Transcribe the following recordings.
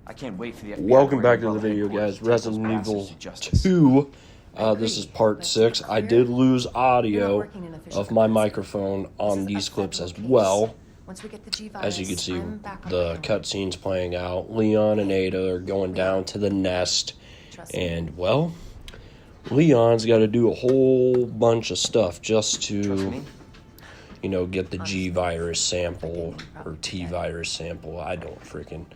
I can't wait for the FBI Welcome back to the World video, headquarters guys. to take those Resident bastards Evil to justice. 2. This is part 6. I did lose audio of my microphone on these clips as well. As you can see, the cutscenes playing out. Leon and Ada are going down to the nest. And, well, Leon's got to do a whole bunch of stuff just to, you know, get the G virus sample or T virus sample. I don't freaking...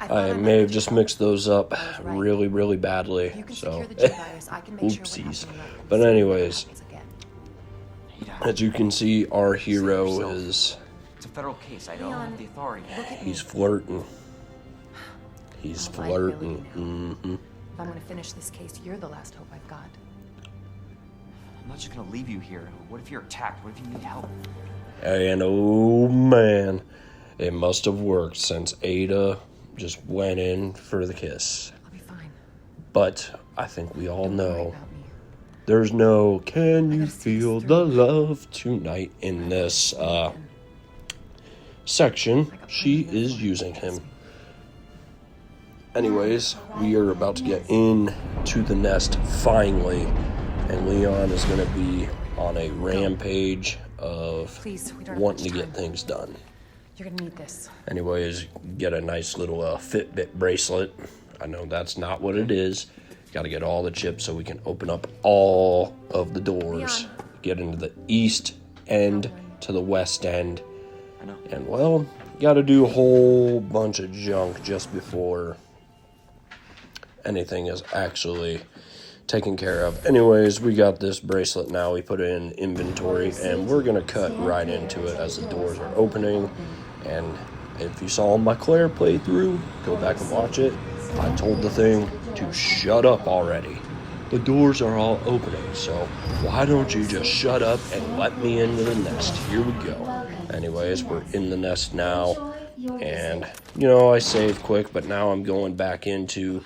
I may have just mixed those up really, really badly. So, oopsies. But anyways, as you can see, our hero is... It's a federal case. I don't have the authority. He's flirting. He's flirting. Mm-hmm. If I'm going to finish this case, you're the last hope I've got. I'm not just going to leave you here. What if you're attacked? What if you need help? And oh man, it must have worked since Ada just went in for the kiss. I'll be fine. But I think we all know there's no "Can you feel the love tonight" in this section. She is using him. Anyways, we are about to get into the nest finally, and Leon is going to be on a rampage of wanting to get things done. You're gonna need this. Anyways, get a nice little Fitbit bracelet. I know that's not what it is. Got to get all the chips so we can open up all of the doors. Get into the east end to the west end. And, well, got to do a whole bunch of junk just before anything is actually taken care of. Anyways, we got this bracelet now. We put it in inventory, and we're going to cut right into it as the doors are opening. And if you saw my Claire playthrough, go back and watch it. I told the thing to shut up already. The doors are all opening, so why don't you just shut up and let me into the nest? Here we go. Anyways, we're in the nest now, and, you know, I saved quick, but now I'm going back into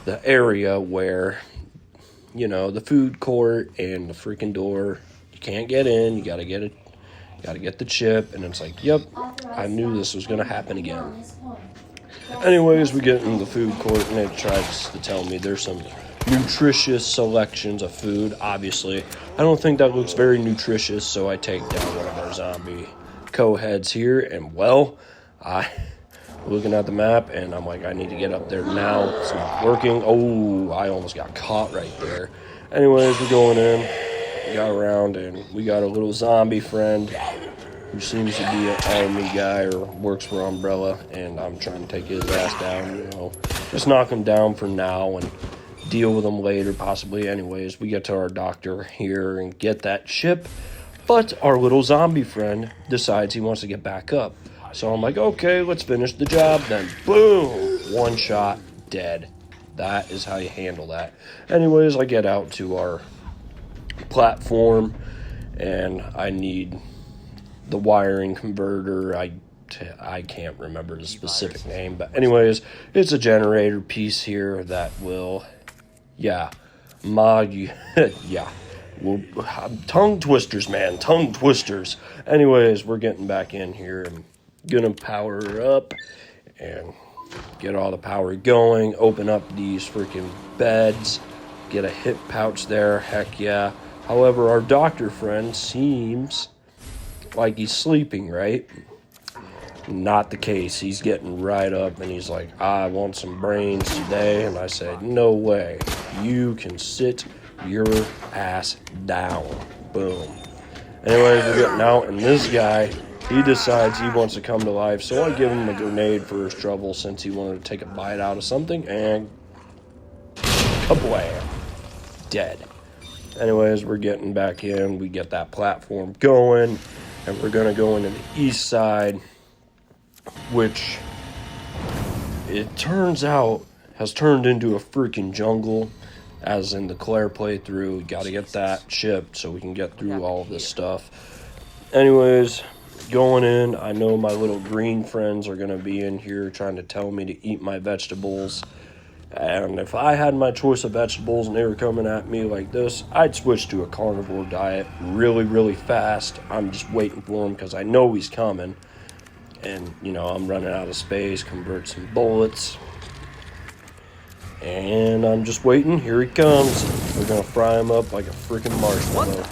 the area where, you know, the food court and the freaking door, you can't get in, you gotta get it. Got to get the chip, and it's like, yep, I knew this was going to happen again. Anyways, we get in the food court, and it tries to tell me there's some nutritious selections of food, obviously. I don't think that looks very nutritious, so I take down one of our zombie co-heads here, and, well, looking at the map, and I'm like, I need to get up there now. It's not working. Oh, I almost got caught right there. Anyways, we're going in. Got around, and we got a little zombie friend who seems to be an army guy or works for Umbrella, and I'm trying to take his ass down, you know, just knock him down for now and deal with him later possibly. Anyways, we get to our doctor here and get that chip, but our little zombie friend decides he wants to get back up, so I'm like, okay, let's finish the job. Then boom, one shot, dead. That is how you handle that. Anyways, I get out to our platform, and I need the wiring converter. I can't remember the specific name, but anyways, it's a generator piece here that will, tongue twisters, man, tongue twisters. Anyways, we're getting back in here. I'm gonna power her up and get all the power going, open up these freaking beds, get a hip pouch there, heck yeah. However, our doctor friend seems like he's sleeping, right? Not the case. He's getting right up, and he's like, I want some brains today. And I said, no way. You can sit your ass down. Boom. Anyways, we're getting out, and this guy, he decides he wants to come to life. So I give him a grenade for his trouble since he wanted to take a bite out of something, and kablam. Dead. Anyways, we're getting back in. We get that platform going, and we're going to go into the east side, which it turns out has turned into a freaking jungle, as in the Claire playthrough. We got to get that chipped so we can get through all of this stuff. Anyways, going in, I know my little green friends are going to be in here trying to tell me to eat my vegetables. And if I had my choice of vegetables and they were coming at me like this, I'd switch to a carnivore diet really, really fast. I'm just waiting for him because I know he's coming. And, you know, I'm running out of space, convert some bullets. And I'm just waiting. Here he comes. We're gonna fry him up like a freaking marshmallow.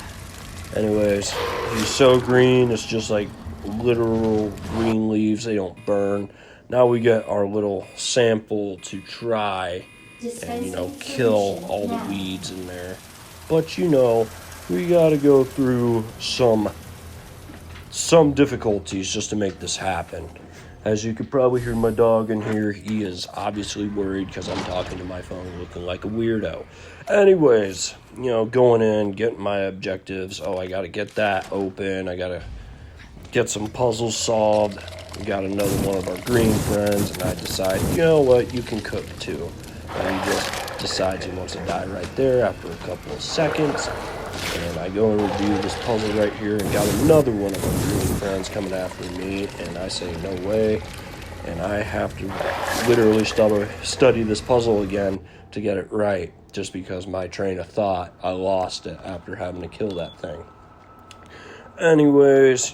Anyways, he's so green. It's just like literal green leaves. They don't burn. Now we get our little sample to try and, kill all the weeds in there. But, we gotta go through some difficulties just to make this happen. As you could probably hear my dog in here, he is obviously worried because I'm talking to my phone looking like a weirdo. Anyways, going in, getting my objectives. Oh, I got to get that open. I got to get some puzzles solved. We got another one of our green friends, and I decide, you know what, you can cook too. And he just decides he wants to die right there after a couple of seconds. And I go and review this puzzle right here and got another one of our green friends coming after me, and I say no way. And I have to literally study this puzzle again to get it right, just because my train of thought, I lost it after having to kill that thing. Anyways,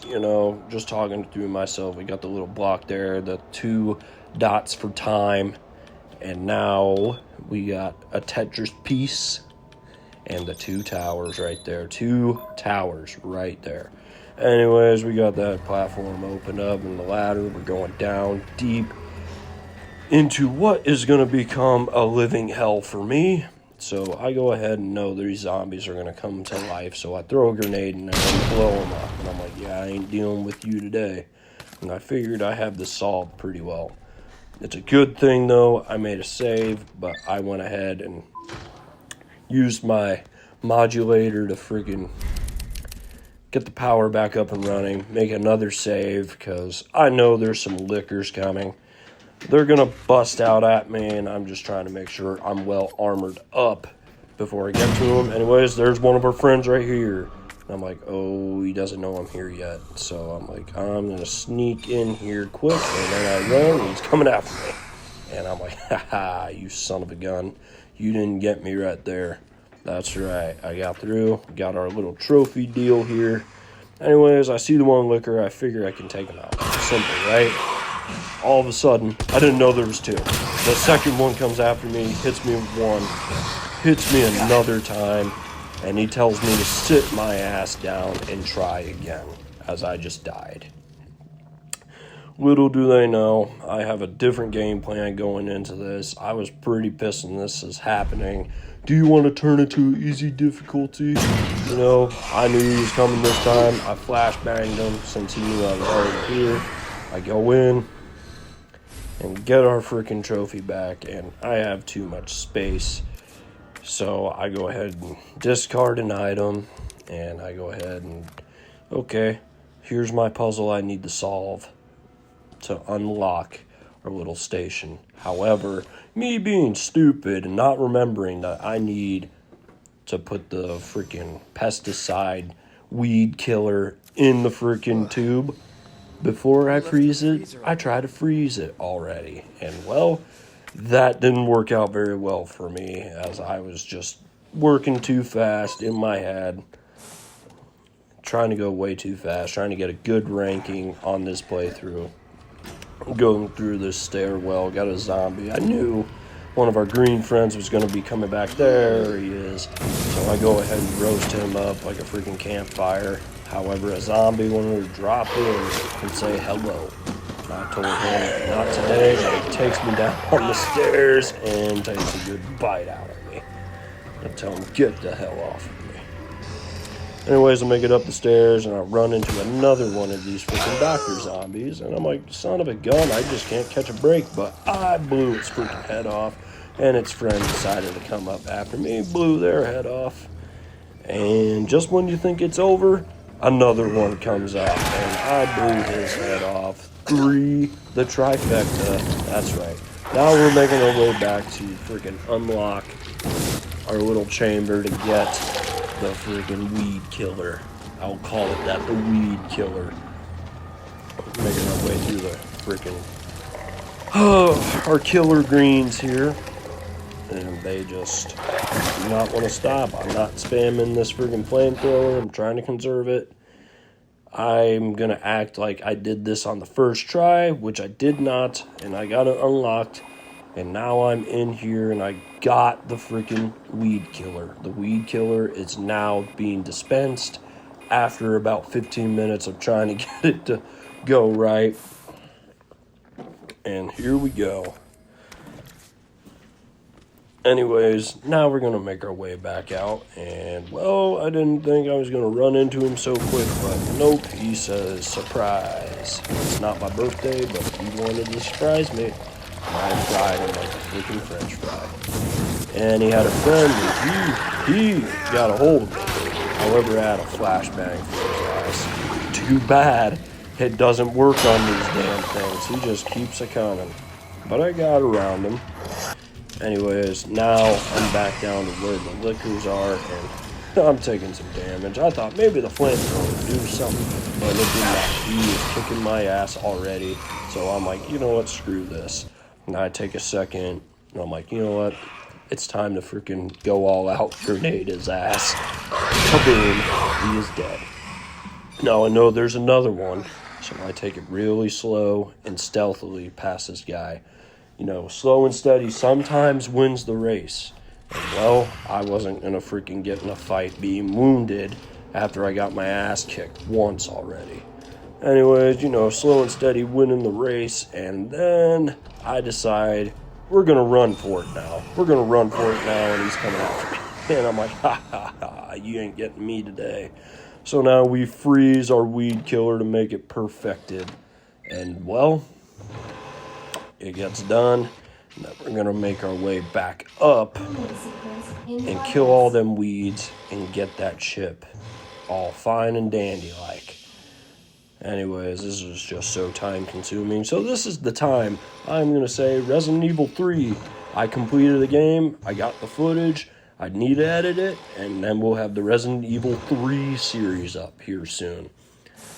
just talking through myself, we got the little block there, the 2 dots for time, and now we got a Tetris piece. And the 2 towers right there. 2 towers right there. Anyways, we got that platform opened up and the ladder. We're going down deep into what is going to become a living hell for me. So I go ahead and know these zombies are going to come to life. So I throw a grenade in there and blow them up. And I'm like, yeah, I ain't dealing with you today. And I figured I have this solved pretty well. It's a good thing, though. I made a save, but I went ahead and used my modulator to freaking get the power back up and running, make another save, because I know there's some lickers coming. They're going to bust out at me, and I'm just trying to make sure I'm well armored up before I get to them. Anyways, there's one of our friends right here. And I'm like, oh, he doesn't know I'm here yet. So I'm like, I'm going to sneak in here quick, and then I run, and he's coming after me. And I'm like, haha, you son of a gun. You didn't get me right there. That's right. I got through. Got our little trophy deal here. Anyways, I see the one licker. I figure I can take him out. Simple, right? All of a sudden, I didn't know there was 2. The second one comes after me, hits me with 1, hits me another time, and he tells me to sit my ass down and try again, as I just died. Little do they know, I have a different game plan going into this. I was pretty pissed when this is happening. Do you want to turn it to easy difficulty? I knew he was coming this time. I flashbanged him since he knew I was already here. I go in and get our freaking trophy back, and I have too much space. So I go ahead and discard an item, and I go ahead and, okay, here's my puzzle I need to solve to unlock our little station. However, me being stupid and not remembering that I need to put the freaking pesticide weed killer in the freaking tube before I freeze it, I try to freeze it already. And well, that didn't work out very well for me, as I was just working too fast in my head, trying to go way too fast, trying to get a good ranking on this playthrough. Going through this stairwell, got a zombie. I knew one of our green friends was going to be coming back. There he is. So I go ahead and roast him up like a freaking campfire. However, a zombie wanted to drop in and say hello. And I told him, not today. And he takes me down on the stairs and takes a good bite out of me. I tell him, get the hell off of me. Anyways, I make it up the stairs, and I run into another one of these freaking doctor zombies. And I'm like, son of a gun, I just can't catch a break. But I blew its freaking head off, and its friend decided to come up after me, blew their head off. And just when you think it's over, another one comes up, and I blew his head off. 3, the trifecta. That's right. Now we're making our way back to freaking unlock our little chamber to get the freaking weed killer. I'll call it that, the weed killer. Making our way through the freaking our killer greens here. And they just do not want to stop. I'm not spamming this freaking flamethrower. I'm trying to conserve it. I'm going to act like I did this on the first try, which I did not, and I got it unlocked. And now I'm in here and I got the freaking weed killer. The weed killer is now being dispensed after about 15 minutes of trying to get it to go right. And here we go. Anyways, now we're going to make our way back out. And, well, I didn't think I was going to run into him so quick, but nope, he says, surprise. It's not my birthday, but he wanted to surprise me. And I fried him like a freaking french fry. And he had a friend, and he got a hold of me. However, I had a flashbang for his ass. Too bad it doesn't work on these damn things. He just keeps it coming. But I got around him. Anyways, now I'm back down to where the liquors are, and I'm taking some damage. I thought maybe the flamethrower would do something, but it did not. He was kicking my ass already. So I'm like, you know what, screw this. And I take a second, and I'm like, you know what, it's time to freaking go all out, grenade his ass. Kaboom, he is dead. Now I know there's another one, so I take it really slow and stealthily past this guy. You know, slow and steady sometimes wins the race. And, well, I wasn't going to freaking get in a fight being wounded after I got my ass kicked once already. Anyways, you know, slow and steady winning the race. And then I decide we're going to run for it now. We're going to run for it now, and he's coming after me. And I'm like, ha, ha, ha, you ain't getting me today. So now we freeze our weed killer to make it perfected. And, well, it gets done. Now we're going to make our way back up and kill all them weeds and get that chip all fine and dandy like. Anyways, this is just so time consuming. So this is the time I'm going to say Resident Evil 3. I completed the game. I got the footage. I need to edit it. And then we'll have the Resident Evil 3 series up here soon.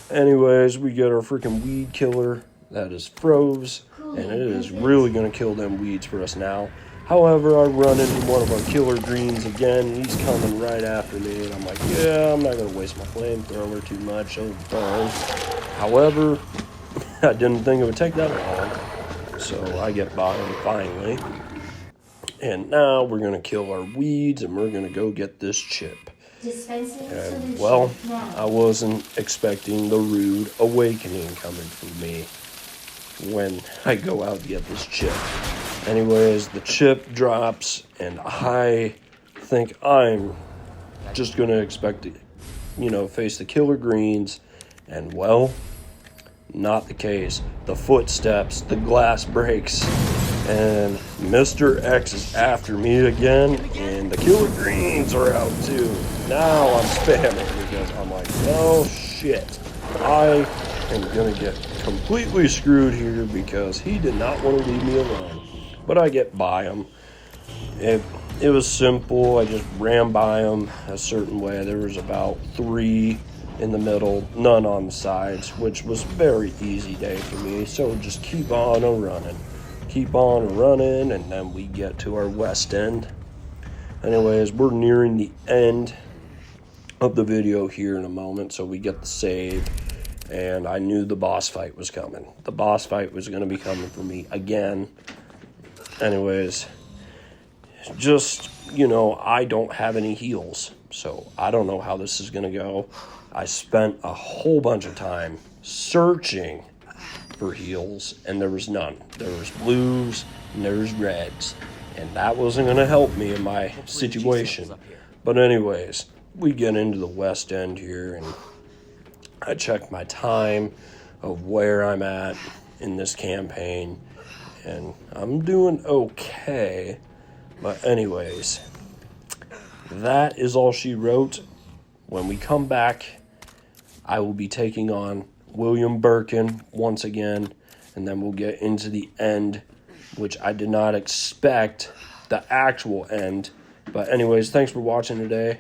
Anyways, we get our freaking weed killer. That is froze. And it is really going to kill them weeds for us now. However, I run into one of our killer greens again. He's coming right after me. And I'm like, yeah, I'm not going to waste my flamethrower too much. It'll burn. However, I didn't think it would take that long. So I get by him finally. And now we're going to kill our weeds and we're going to go get this chip. And, well, I wasn't expecting the rude awakening coming from me when I go out to get this chip. Anyways, the chip drops, and I think I'm just going to expect to, you know, face the killer greens, and, well, not the case. The footsteps, the glass breaks, and Mr. X is after me again, and the killer greens are out too. Now I'm spamming because I'm like, oh shit, I am going to get completely screwed here because he did not want to leave me alone. But I get by him. It was simple. I just ran by him a certain way. There was about 3 in the middle, none on the sides, which was a very easy day for me. So just keep on running. Keep on running, and then we get to our west end. Anyways, we're nearing the end of the video here in a moment, so we get the save. And I knew the boss fight was coming. The boss fight was going to be coming for me again. Anyways, just, you know, I don't have any heals. So I don't know how this is going to go. I spent a whole bunch of time searching for heals, and there was none. There was blues, and there was reds. And that wasn't going to help me in my situation. But anyways, we get into the west end here, and I check my time of where I'm at in this campaign, and I'm doing okay. But anyways, that is all she wrote. When we come back, I will be taking on William Birkin once again, and then we'll get into the end, which I did not expect the actual end. But anyways, thanks for watching today.